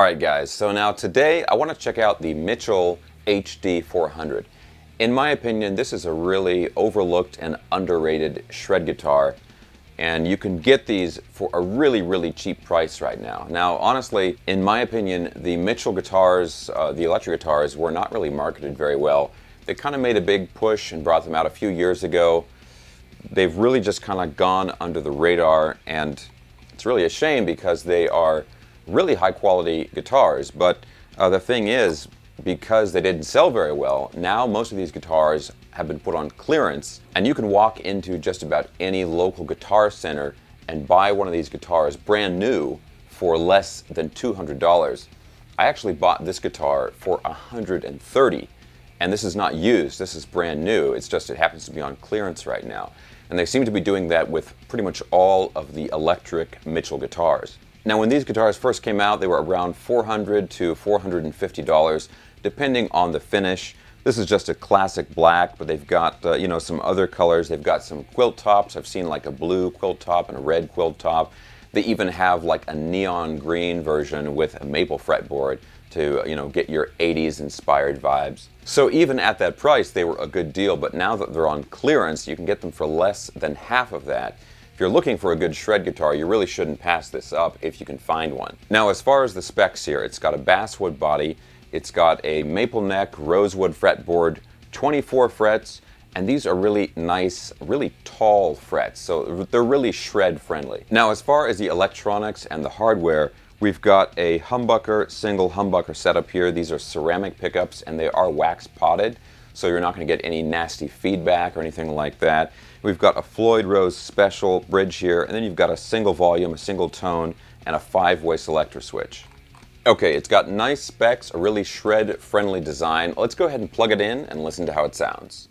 Alright guys, so now today I want to check out the Mitchell HD400. In my opinion, this is a really overlooked and underrated shred guitar, and you can get these for a really cheap price right now. Now honestly, in my opinion, the Mitchell guitars, the electric guitars, were not really marketed very well. They kind of made a big push and brought them out a few years ago. They've really just kind of gone under the radar, and it's really a shame because they are really high quality guitars, but the thing is, because they didn't sell very well, now most of these guitars have been put on clearance, and you can walk into just about any local guitar center and buy one of these guitars brand new for less than $200. I actually bought this guitar for $130, and this is not used, this is brand new. It's just it happens to be on clearance right now. And they seem to be doing that with pretty much all of the electric Mitchell guitars. Now when these guitars first came out, they were around $400 to $450, depending on the finish. This is just a classic black, but they've got you know, some other colors. They've got some quilt tops. I've seen like a blue quilt top and a red quilt top. They even have like a neon green version with a maple fretboard to, you know, get your 80s inspired vibes. So even at that price, they were a good deal, but now that they're on clearance, you can get them for less than half of that. If you're looking for a good shred guitar, you really shouldn't pass this up if you can find one. Now as far as the specs here, it's got a basswood body, it's got a maple neck, rosewood fretboard, 24 frets, and these are really nice, really tall frets, so they're really shred friendly. Now as far as the electronics and the hardware, we've got a humbucker, single humbucker setup here. These are ceramic pickups and they are wax potted, so you're not going to get any nasty feedback or anything like that. We've got a Floyd Rose special bridge here, and then you've got a single volume, a single tone, and a 5-way selector switch. Okay, it's got nice specs, a really shred-friendly design. Let's go ahead and plug it in and listen to how it sounds.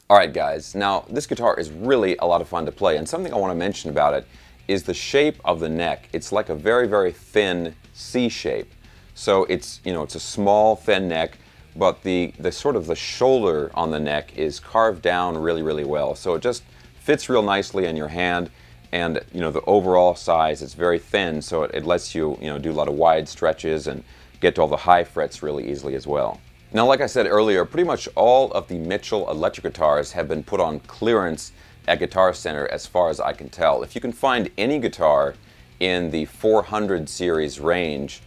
Alright guys, now this guitar is really a lot of fun to play, and something I want to mention about it is the shape of the neck. It's like a very, very thin C shape. So it's, it's a small, thin neck, but the sort of the shoulder on the neck is carved down really, really well. So it just fits real nicely in your hand, and the overall size is very thin, so it lets you, do a lot of wide stretches and get to all the high frets really easily as well. Now, like I said earlier, pretty much all of the Mitchell electric guitars have been put on clearance at Guitar Center as far as I can tell. If you can find any guitar in the 400 series range,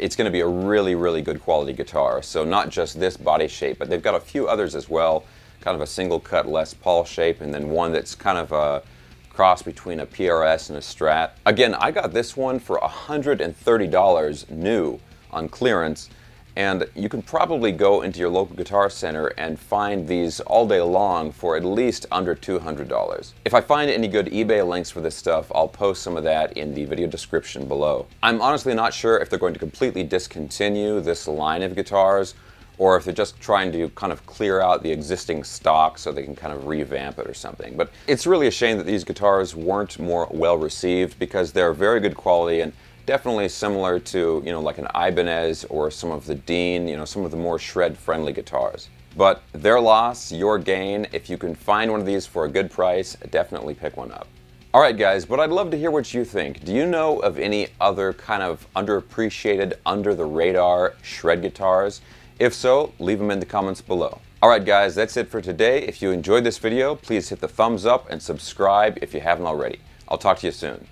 it's going to be a really, really good quality guitar. So not just this body shape, but they've got a few others as well, kind of a single cut Les Paul shape, and then one that's kind of a cross between a PRS and a Strat. Again, I got this one for $130 new on clearance. And you can probably go into your local Guitar Center and find these all day long for at least under $200. If I find any good eBay links for this stuff, I'll post some of that in the video description below. I'm honestly not sure if they're going to completely discontinue this line of guitars, or if they're just trying to kind of clear out the existing stock so they can kind of revamp it or something. But it's really a shame that these guitars weren't more well received, because they're very good quality and definitely similar to, like an Ibanez or some of the Dean, some of the more shred-friendly guitars. But their loss, your gain. If you can find one of these for a good price, definitely pick one up. Alright guys, but I'd love to hear what you think. Do you know of any other kind of underappreciated, under-the-radar shred guitars? If so, leave them in the comments below. Alright guys, that's it for today. If you enjoyed this video, please hit the thumbs up and subscribe if you haven't already. I'll talk to you soon.